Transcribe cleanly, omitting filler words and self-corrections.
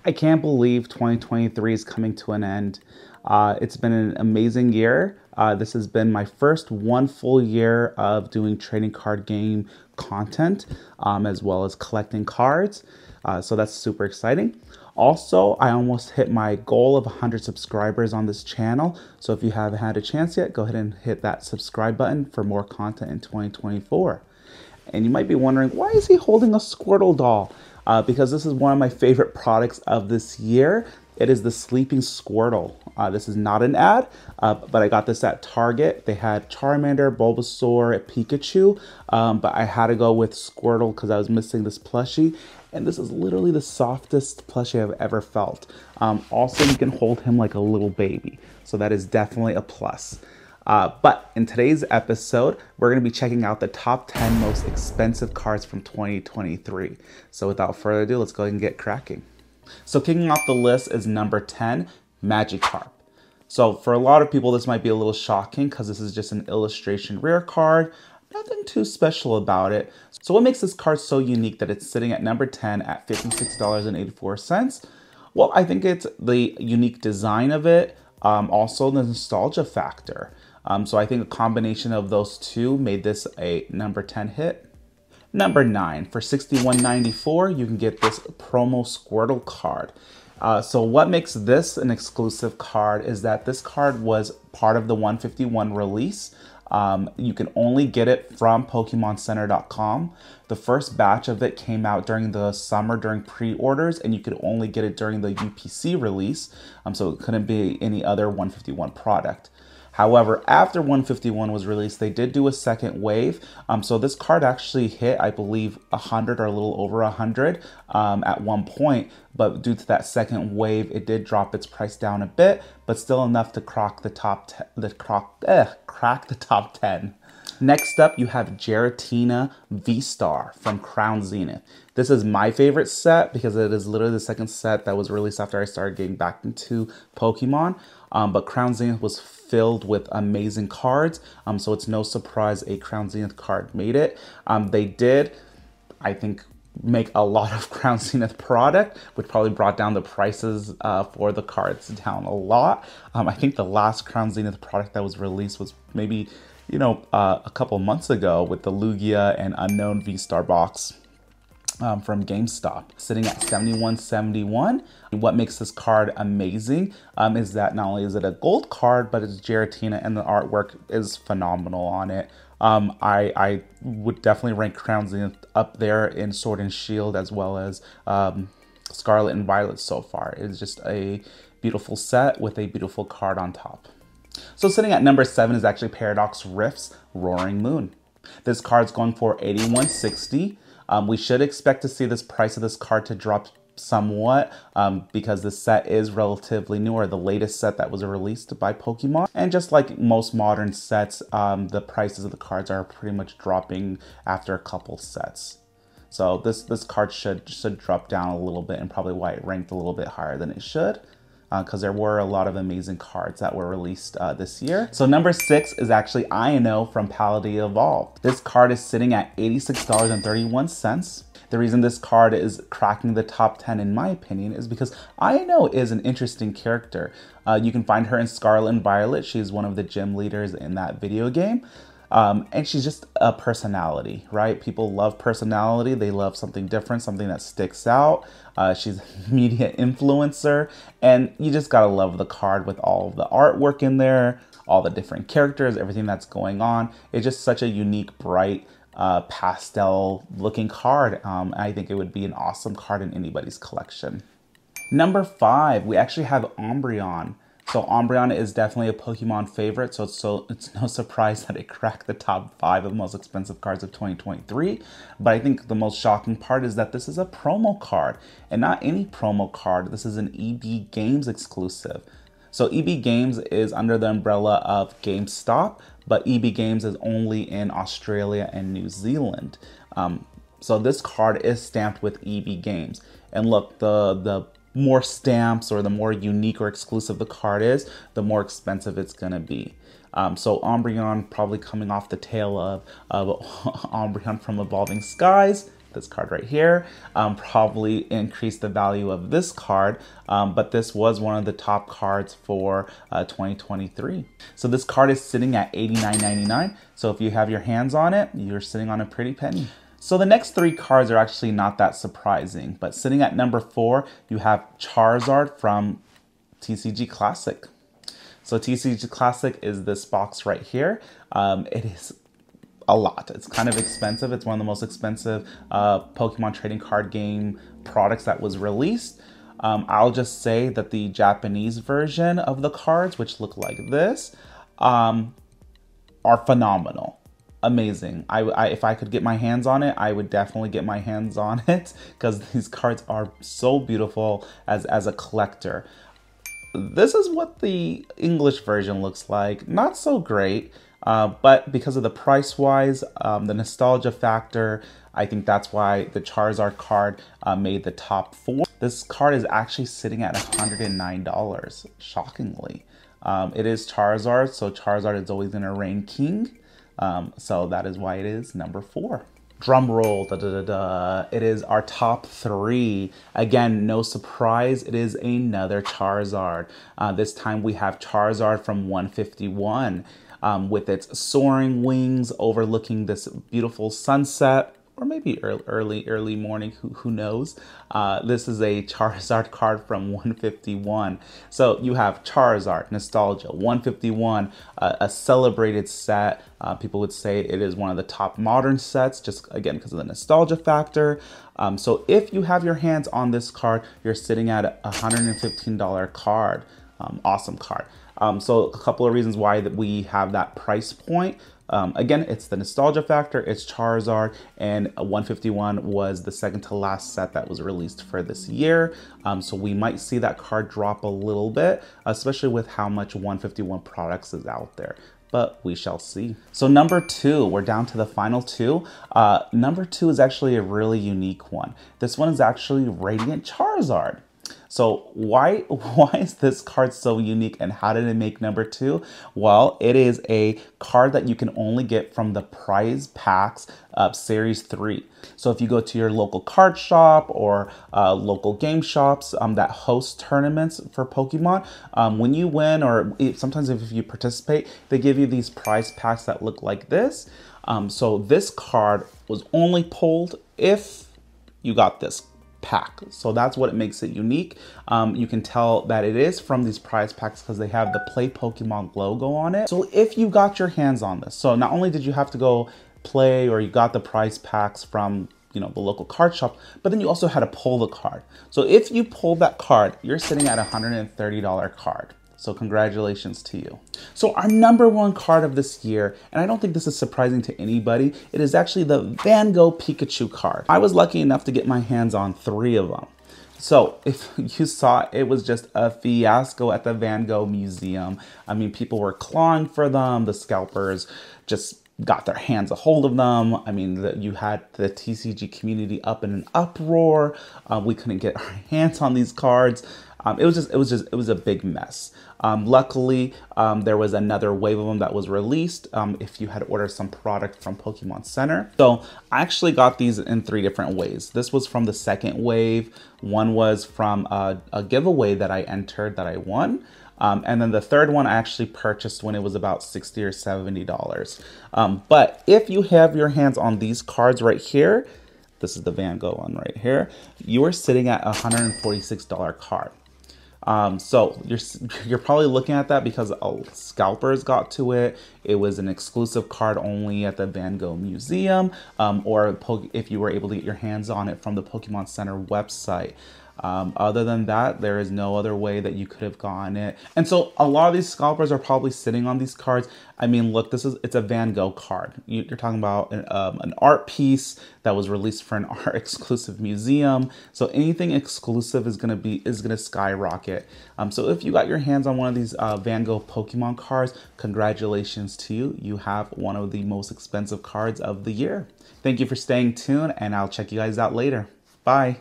I can't believe 2023 is coming to an end. It's been an amazing year. This has been my first one full year of doing trading card game content, as well as collecting cards. So that's super exciting. Also, I almost hit my goal of 100 subscribers on this channel. So if you haven't had a chance yet, go ahead and hit that subscribe button for more content in 2024. And you might be wondering, why is he holding a Squirtle doll? Because this is one of my favorite products of this year. It is the Sleeping Squirtle. This is not an ad, but I got this at Target. They had Charmander, Bulbasaur, Pikachu, but I had to go with Squirtle because I was missing this plushie. And this is literally the softest plushie I've ever felt. Also, you can hold him like a little baby. So that is definitely a plus. But in today's episode, we're going to be checking out the top 10 most expensive cards from 2023. So without further ado, let's go ahead and get cracking. So kicking off the list is number 10, Magikarp. So for a lot of people, this might be a little shocking because this is just an illustration rare card. Nothing too special about it. So what makes this card so unique that it's sitting at number 10 at $56.84? Well, I think it's the unique design of it, also the nostalgia factor. So I think a combination of those two made this a number 10 hit. Number 9, for $61.94, you can get this promo Squirtle card. So what makes this an exclusive card is that this card was part of the 151 release. You can only get it from Pokemontcg.com. The first batch of it came out during the summer during pre-orders, and you could only get it during the UPC release. So it couldn't be any other 151 product. However, after 151 was released, they did do a second wave. So this card actually hit, I believe, 100 or a little over 100 at one point. But due to that second wave, it did drop its price down a bit, but still enough to crack the top 10. Next up, you have Giratina V-Star from Crown Zenith. This is my favorite set because it is literally the second set that was released after I started getting back into Pokemon. But Crown Zenith was filled with amazing cards, so it's no surprise a Crown Zenith card made it. They did, I think, make a lot of Crown Zenith product, which probably brought down the prices for the cards down a lot. I think the last Crown Zenith product that was released was maybe, a couple months ago with the Lugia and Unknown V-Star box. From GameStop, sitting at $71.71. What makes this card amazing is that not only is it a gold card, but it's Giratina and the artwork is phenomenal on it. I would definitely rank Crown Zenith up there in Sword and Shield as well as Scarlet and Violet so far. It's just a beautiful set with a beautiful card on top. So sitting at number 7 is actually Paradox Rift's Roaring Moon. This card's going for $81.60. We should expect to see this price of this card to drop somewhat because the set is relatively new, or the latest set that was released by Pokemon. And just like most modern sets, the prices of the cards are pretty much dropping after a couple sets. So this card should drop down a little bit, and probably why it ranked a little bit higher than it should. Because there were a lot of amazing cards that were released this year. So number 6 is actually Iono from Paldea Evolved. This card is sitting at $86.31. The reason this card is cracking the top 10 in my opinion is because Iono is an interesting character. You can find her in Scarlet and Violet. She's one of the gym leaders in that video game. And she's just a personality, right? People love personality. They love something different, something that sticks out. She's a media influencer, and you just gotta love the card with all of the artwork in there, all the different characters, everything that's going on. It's just such a unique, bright, pastel looking card. I think it would be an awesome card in anybody's collection. Number 5, we actually have Umbreon. So Umbreon is definitely a Pokemon favorite, so it's no surprise that it cracked the top 5 of most expensive cards of 2023. But I think the most shocking part is that this is a promo card, and not any promo card. This is an EB Games exclusive. So EB Games is under the umbrella of GameStop, but EB Games is only in Australia and New Zealand. So this card is stamped with EB Games. And look, the more stamps or the more unique or exclusive the card is, the more expensive it's gonna be. So Umbreon probably coming off the tail of Umbreon from Evolving Skies, this card right here, probably increased the value of this card, but this was one of the top cards for 2023. So this card is sitting at $89.99. So if you have your hands on it, you're sitting on a pretty penny. So the next three cards are actually not that surprising, but sitting at number 4, you have Charizard from TCG Classic. So TCG Classic is this box right here. It is a lot. It's kind of expensive. It's one of the most expensive Pokemon trading card game products that was released. I'll just say that the Japanese version of the cards, which look like this, are phenomenal. Amazing. If I could get my hands on it, I would definitely get my hands on it because these cards are so beautiful as a collector. This is what the English version looks like. Not so great, but because of the price-wise, the nostalgia factor, I think that's why the Charizard card made the top 4. This card is actually sitting at $109, shockingly. It is Charizard, so Charizard is always going to reign king. So that is why it is number 4. Drum roll, da, da, da, da. It is our top 3. Again, no surprise, it is another Charizard. This time we have Charizard from 151 with its soaring wings overlooking this beautiful sunset. Or maybe early morning, who knows? This is a Charizard card from 151. So you have Charizard, Nostalgia, 151, a celebrated set. People would say it is one of the top modern sets, just again, because of the nostalgia factor. So if you have your hands on this card, you're sitting at a $115 card. Awesome card. So a couple of reasons why that we have that price point. Again, it's the nostalgia factor, it's Charizard, and 151 was the second to last set that was released for this year. So we might see that card drop a little bit, especially with how much 151 products is out there. But we shall see. So number 2, we're down to the final 2. Number 2 is actually a really unique one. This one is actually Radiant Charizard. So why is this card so unique and how did it make number 2? Well, it is a card that you can only get from the prize packs of Series 3. So if you go to your local card shop or local game shops that host tournaments for Pokemon, when you win or sometimes if you participate, they give you these prize packs that look like this. So this card was only pulled if you got this pack. So that's what makes it unique. You can tell that it is from these prize packs because they have the Play Pokemon logo on it. So if you got your hands on this, so not only did you have to go play or you got the prize packs from the local card shop, but then you also had to pull the card. So if you pulled that card, you're sitting at a $130 card. So congratulations to you. So our number 1 card of this year, and I don't think this is surprising to anybody, it is actually the Van Gogh Pikachu card. I was lucky enough to get my hands on 3 of them. So if you saw, it was just a fiasco at the Van Gogh Museum. I mean, people were clawing for them. The scalpers just got their hands a hold of them. I mean, you had the TCG community up in an uproar. We couldn't get our hands on these cards. It was a big mess. Luckily, there was another wave of them that was released if you had ordered some product from Pokemon Center. So I actually got these in 3 different ways. This was from the second wave. One was from a giveaway that I entered that I won. And then the third one I actually purchased when it was about $60 or $70. But if you have your hands on these cards right here, this is the Van Gogh one right here, you are sitting at a $146 card. So you're probably looking at that because scalpers got to it. It was an exclusive card only at the Van Gogh Museum, or if you were able to get your hands on it from the Pokemon Center website. Other than that, there is no other way that you could have gotten it. And so a lot of these scalpers are probably sitting on these cards. I mean, look, it's a Van Gogh card. You're talking about an art piece that was released for an art exclusive museum. So anything exclusive is gonna skyrocket. So if you got your hands on one of these Van Gogh Pokemon cards, congratulations to you. You have one of the most expensive cards of the year. Thank you for staying tuned, and I'll check you guys out later. Bye.